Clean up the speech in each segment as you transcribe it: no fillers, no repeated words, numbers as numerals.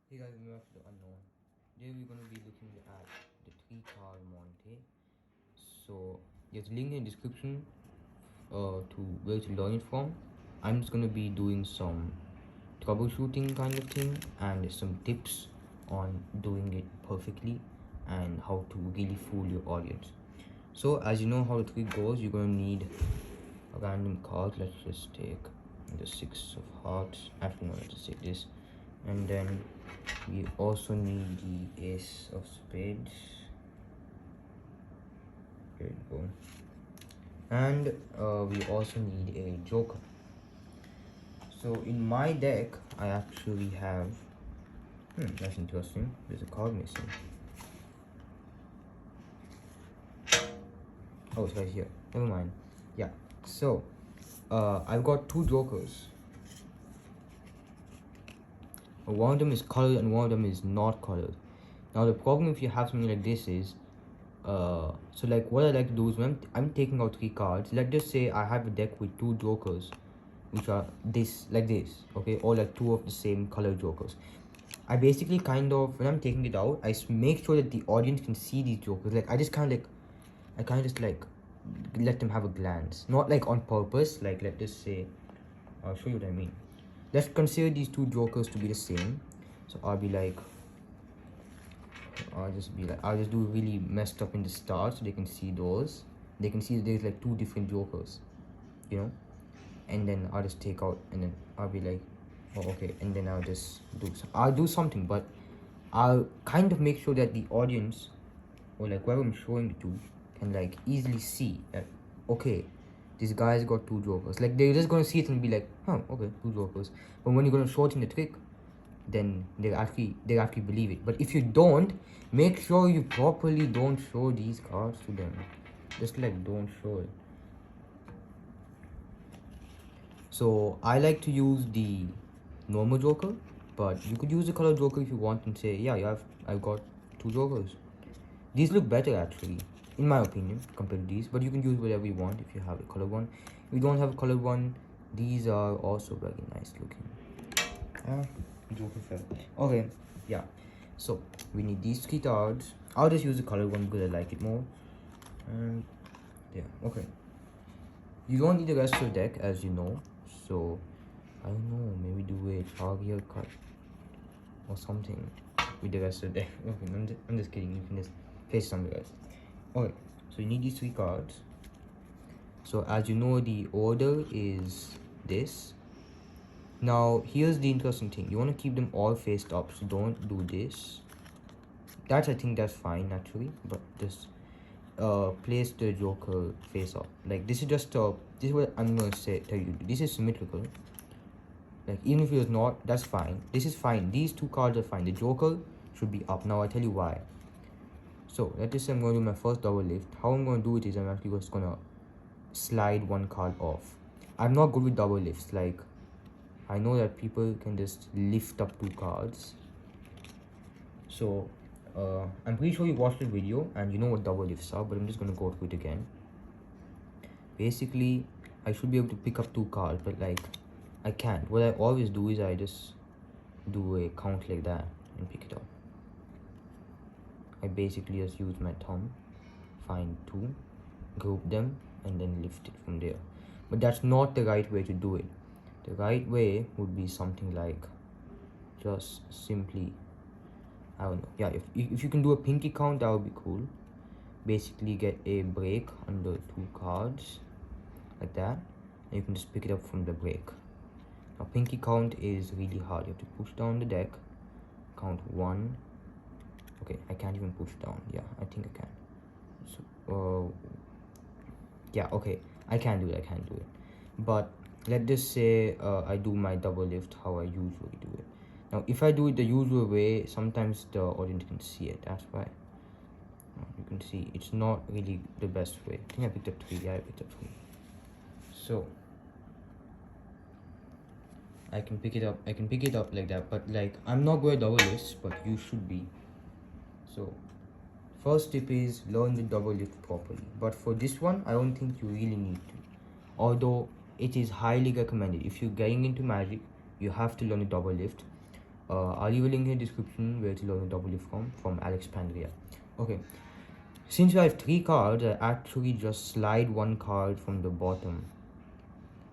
Hey guys, welcome back to the unknown. Today we're going to be looking at the 3 Card Monte. So there's a link in the description to where to learn it from. I'm just going to be doing some troubleshooting kind of thing and some tips on doing it perfectly and how to really fool your audience. So as you know how the trick goes, you're going to need a random card. Let's just take the 6 of hearts. Actually no, let's just take this. And then we also need the ace of spades. There you go. And we also need a joker. So in my deck I actually have that's interesting, there's a card missing. Oh, it's right here, never mind. Yeah, so I've got 2 jokers. One of them is colored and one of them is not colored. Now the problem if you have something like this is so like what I like to do is when I'm taking out 3 cards, let's just say I have a deck with 2 jokers which are this like this, okay, or like 2 of the same color jokers. I basically kind of, when I'm taking it out, I make sure that the audience can see these jokers. Like I just kind of just like let them have a glance, not like on purpose. Like let's just say, I'll show you what I mean. Let's consider these 2 jokers to be the same. So I'll just do really messed up in the start so they can see those. They can see that there's like 2 different jokers, you know. And then I'll just take out, and then I'll be like, oh okay, and then I'll do something, but I'll kind of make sure that the audience or like whoever I'm showing it to can like easily see that okay, this guy's got 2 jokers. Like they're just gonna see it and be like, huh, okay, 2 jokers. But when you're gonna show it in the trick, then they actually believe it. But if you don't, make sure you properly don't show these cards to them. Just like don't show it. So I like to use the normal joker, but you could use the color joker if you want and say, yeah, I've got 2 jokers. These look better actually, in my opinion, compared to these. But you can use whatever you want if you have a color one. If you don't have a color one, these are also very nice looking. Joker fell. Okay, yeah. So we need these 3 cards. I'll just use the color one because I like it more. And yeah, okay. You don't need the rest of the deck, as you know. So I don't know, maybe do a Target cut or something with the rest of the deck. Okay, I'm just kidding. You can just face some of the rest. Okay, so you need these 3 cards. So as you know, the order is this. Now here's the interesting thing, you want to keep them all faced up, so don't do this. I think that's fine naturally, but just place the joker face up. Like this is just this is what I'm gonna tell you. This is symmetrical. Like even if it was not, that's fine. This is fine. These 2 cards are fine. The joker should be up. Now I'll tell you why. So let's just say I'm going to do my first double lift. How I'm going to do it is I'm actually just gonna slide 1 card off. I'm not good with double lifts. Like I know that people can just lift up 2 cards. So I'm pretty sure you watched the video and you know what double lifts are, but I'm just gonna go through it again. Basically, I should be able to pick up 2 cards, but like I can't. What I always do is I just do a count like that and pick it up. I basically just use my thumb, find 2, group them, and then lift it from there. But that's not the right way to do it. The right way would be something like just simply, I don't know, yeah, if you can do a pinky count, that would be cool. Basically get a break under 2 cards like that, and you can just pick it up from the break. Now pinky count is really hard. You have to push down the deck, count 1. Okay, I can't even push down. Yeah, I think I can. So yeah, okay, I can't do it. But let's just say I do my double lift how I usually do it. Now if I do it the usual way, sometimes the audience can see it. That's why you can see it's not really the best way. I think I picked up 3. Yeah, I picked up 3. So I can pick it up like that, but like I'm not going to double lifts, but you should be. So first tip is learn the double lift properly, but for this one I don't think you really need to, although it is highly recommended. If you're getting into magic, you have to learn the double lift. I'll leave a link in the description where to learn the double lift from Alex Pandria. Okay, since I have 3 cards, I actually just slide one card from the bottom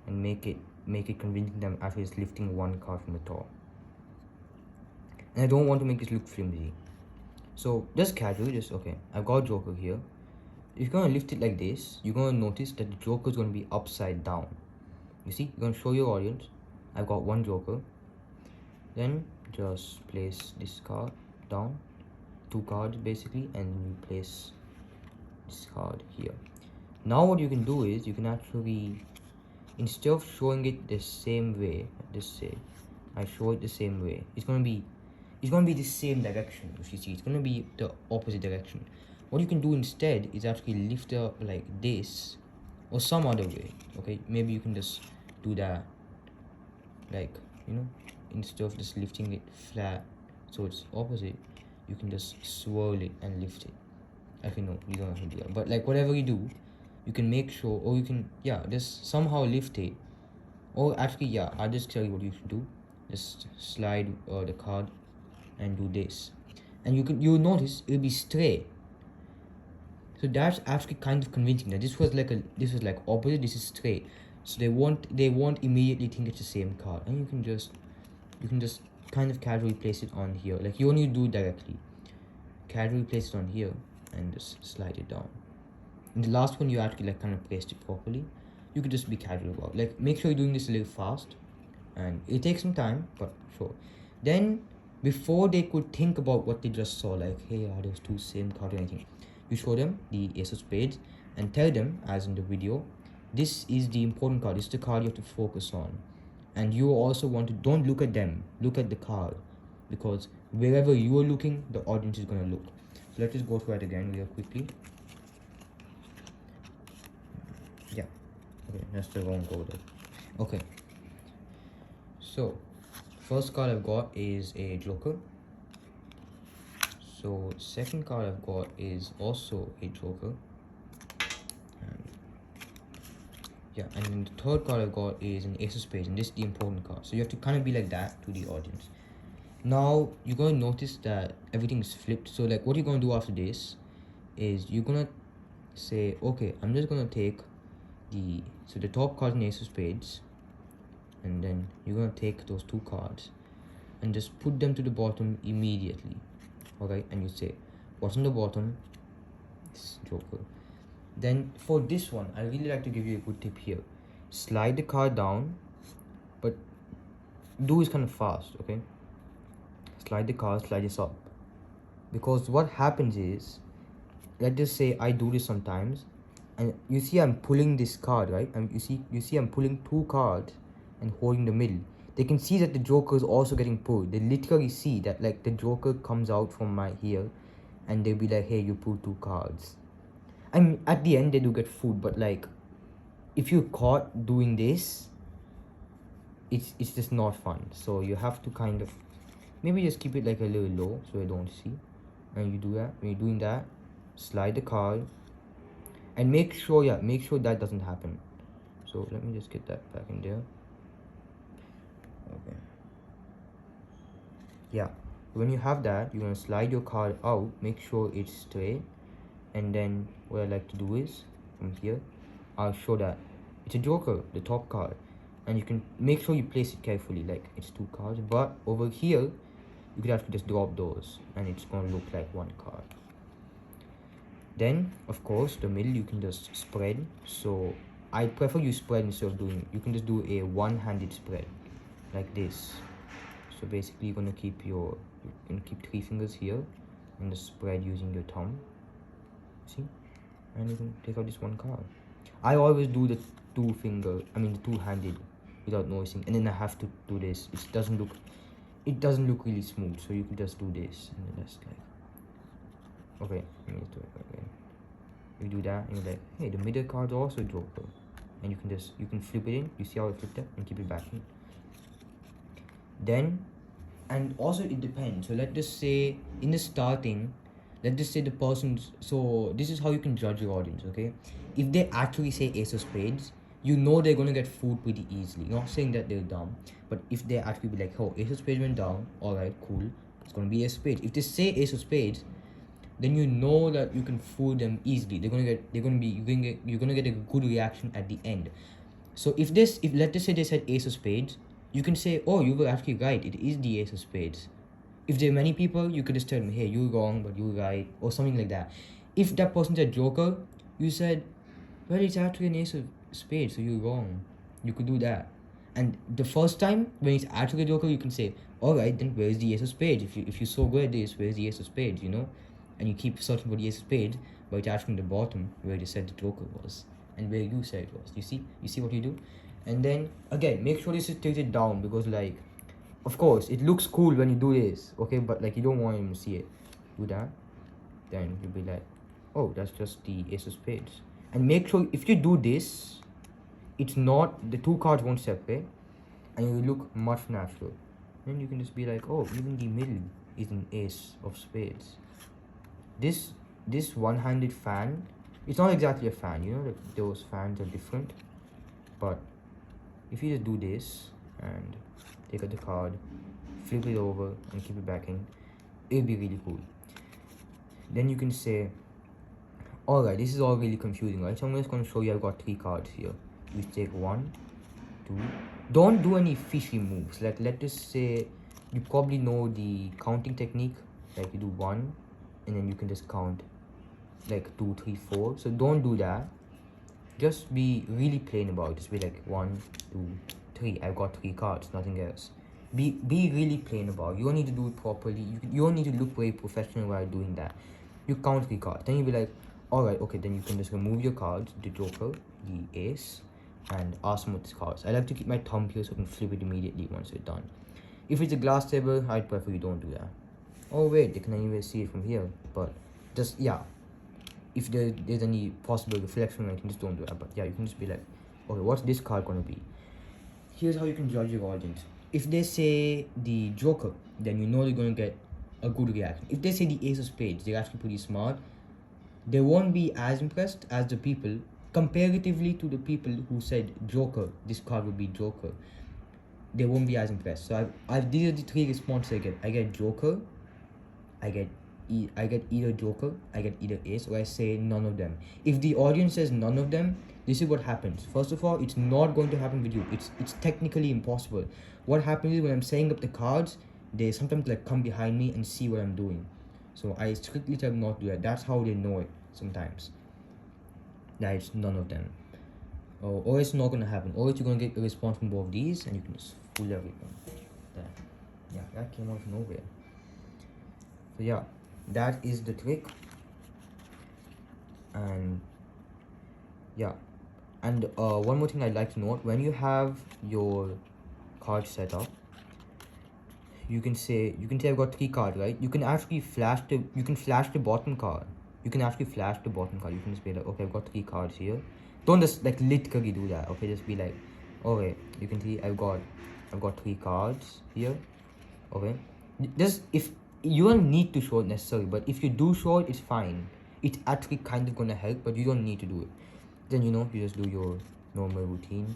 and make it convincing them actually is lifting one card from the top. And I don't want to make this look flimsy, so just casually, just okay, I've got Joker here. If you're gonna lift it like this, you're gonna notice that the Joker is gonna be upside down. You see, you're gonna show your audience I've got one Joker. Then just place this card down, 2 cards basically, and you place this card here. Now what you can do is you can actually, instead of showing it the same way, just say I show it the same way, it's gonna be the same direction. If you see, it's gonna be the opposite direction. What you can do instead is actually lift it up like this or some other way. Okay, maybe you can just do that, like, you know, instead of just lifting it flat so it's opposite, you can just swirl it and lift it. Actually no, you don't have to do that, but like whatever you do, you can make sure, or you can just somehow lift it. Or actually I'll just tell you what you should do. Just slide the card and do this, and you'll notice it'll be straight. So that's actually kind of convincing that this was like opposite, this is straight, so they won't immediately think it's the same card. And you can just kind of casually place it on here, like you only do directly, casually place it on here and just slide it down. In the last one you actually like kind of placed it properly. You could just be casual about, like, make sure you're doing this a little fast, and it takes some time, but sure. Then before they could think about what they just saw, like, hey, are those 2 same cards or anything, you show them the Ace of Spades and tell them, as in the video, this is the important card, this is the card you have to focus on. And you also want to, don't look at them, look at the card, because wherever you are looking, the audience is going to look. So let's just go through it again real quickly. Yeah, okay, that's the wrong order. Okay, so first card I've got is a Joker. So second card I've got is also a Joker. And then the third card I've got is an Ace of Spades, and this is the important card. So you have to kind of be like that to the audience. Now you're going to notice that everything is flipped. So like what you're going to do after this is you're going to say, okay, I'm just going to take the top card is an Ace of Spades, and then you're going to take those 2 cards and just put them to the bottom immediately. Okay, and you say, what's on the bottom? It's Joker. Then for this one, I really like to give you a good tip here. Slide the card down, but do it kind of fast, okay? Slide the card, slide this up. Because what happens is, let's just say I do this sometimes, and you see I'm pulling this card, right? And you see I'm pulling 2 cards and holding the middle. They can see that the Joker is also getting pulled. They literally see that, like, the Joker comes out from my here, and they'll be like, hey, you pulled 2 cards. I mean, at the end they do get food, but like, if you're caught doing this, it's just not fun. So you have to kind of maybe just keep it like a little low so they don't see. And you do that. When you're doing that, slide the card and make sure that doesn't happen. So let me just get that back in there. Okay, yeah, when you have that, you're gonna slide your card out, make sure it's straight. And then what I like to do is, from here, I'll show that it's a Joker, the top card. And you can make sure you place it carefully, like it's 2 cards. But over here, you could actually just drop those, and it's going to look like 1 card. Then, of course, the middle you can just spread. So I prefer you spread instead of doing, you can just do a one-handed spread, like this. So basically, you're going to keep 3 fingers here, and just spread using your thumb. See, and you can take out this 1 card. I always do the the 2-handed without noticing, and then I have to do this. It doesn't look really smooth, so you could just do this, and then that's like, okay, let me do it again. You do that, and you're like, hey, the middle card's also Joker, and you can flip it in. You see how I flipped it, and keep it back in. Then, and also it depends. So let's just say in the starting, let's just say the person, so this is how you can judge your audience, okay? If they actually say Ace of Spades, you know they're gonna get fooled pretty easily. Not saying that they're dumb, but if they actually be like, oh, ace of spades went down, alright, cool, it's gonna be ace of spades. If they say ace of spades, then you know that you can fool them easily. You're gonna get a good reaction at the end. So if let's just say they said ace of spades, you can say, oh, you were actually right, it is the ace of spades. If there are many people, you could just tell them, hey, you're wrong, but you're right, or something like that. If that person said joker, you said, well, it's actually an ace of spades, so you're wrong. You could do that. And the first time, when it's actually a joker, you can say, alright, then where's the ace of spades? If you're so good at this, where's the ace of spades, you know? And you keep searching for the ace of spades, but it's actually in the bottom where they said the joker was, and where you said it was. You see what you do? And then, again, make sure this is tilted down, because, like, of course, it looks cool when you do this, okay? But, like, you don't want him to see it. Do that. Then you'll be like, oh, that's just the ace of spades. And make sure, if you do this, it's not, the two cards won't separate, and you will look much natural. Then you can just be like, oh, even the middle is an ace of spades. This one-handed fan, it's not exactly a fan, you know, like those fans are different. But if you just do this and take out the card, flip it over and keep it back in, it'll be really cool. Then you can say, alright, this is all really confusing, right? So I'm just going to show you I've got 3 cards here. You take 1, 2. Don't do any fishy moves. Like, let's just say you probably know the counting technique. Like, you do 1 and then you can just count like 2, 3, 4. So don't do that. Just be really plain about it. Just be like 1, 2, 3. I've got 3 cards, nothing else. Be really plain about it. You don't need to do it properly. You don't need to look very professional while doing that. You count 3 cards. Then you'll be like, alright, okay, then you can just remove your cards, the joker, the ace, and ask them what these cards. I like to keep my thumb here so I can flip it immediately once it's done. If it's a glass table, I'd prefer you don't do that. Oh wait, they can anyway see it from here. But just, yeah, if there's any possible reflection, I can just don't do that. But yeah, you can just be like, okay, what's this card gonna be? Here's how you can judge your audience. If they say the joker, then you know they're gonna get a good reaction. If they say the ace of spades, they're actually pretty smart. They won't be as impressed as the people, comparatively to the people who said joker, this card would be joker. They won't be as impressed. So these are the 3 responses I get. I get joker, I get either joker, I get either ace, or I say none of them. If the audience says none of them, this is what happens. First of all, it's not going to happen with you. It's technically impossible. What happens is when I'm setting up the cards, they sometimes like come behind me and see what I'm doing. So I strictly tell them not to do that. That's how they know it sometimes. That it's none of them. Or it's not gonna happen. Or it's you're gonna get a response from both these and you can just fool everyone. Yeah, that came out of nowhere. So yeah, that is the trick. And yeah. And one more thing I'd like to note, when you have your card set up, you can say I've got 3 cards, right? You can actually flash the bottom card. You can actually flash the bottom card. You can just be like, okay, I've got 3 cards here. Don't just like literally do that, okay? Just be like, okay, you can see I've got 3 cards here, okay? Just, if you don't need to show it necessarily, but if you do show it, it's fine. It's actually kind of gonna help, but you don't need to do it. Then, you know, you just do your normal routine.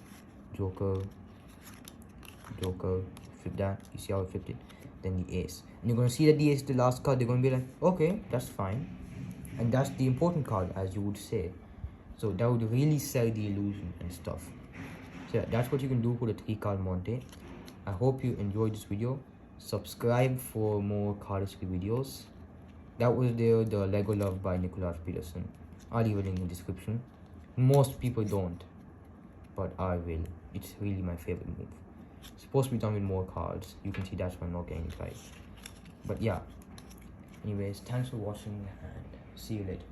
Joker, flip that. You see how I flipped it? Then the ace. And you're gonna see that the ace is the last card. They're gonna be like, okay, that's fine. And that's the important card, as you would say. So that would really sell the illusion and stuff. So yeah, that's what you can do for the 3 Card Monte. I hope you enjoyed this video. Subscribe for more cardistry videos. That was the Legolove by Nikolaj Pedersen. I'll leave a link in the description. Most people don't, but I will. It's really my favorite move. It's supposed to be done with more cards. You can see that's why I'm not getting it right. But yeah. Anyways, thanks for watching and see you later.